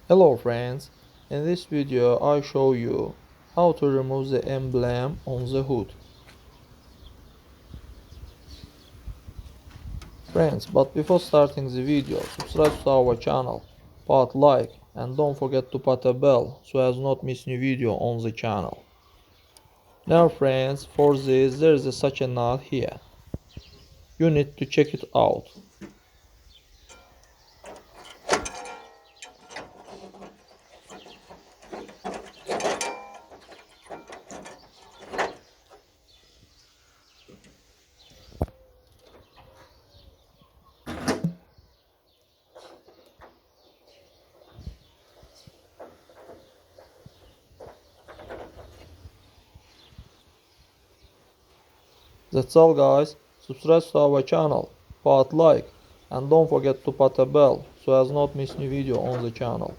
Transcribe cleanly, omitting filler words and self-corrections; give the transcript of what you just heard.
Hello friends, in this video I show you how to remove the emblem on the hood. Friends, but before starting the video, subscribe to our channel, put like and don't forget to put a bell so as not miss new video on the channel. Now friends, for this there is such a nut here. You need to check it out. That's all guys, subscribe to our channel, put like and don't forget to put a bell so as not miss new video on the channel.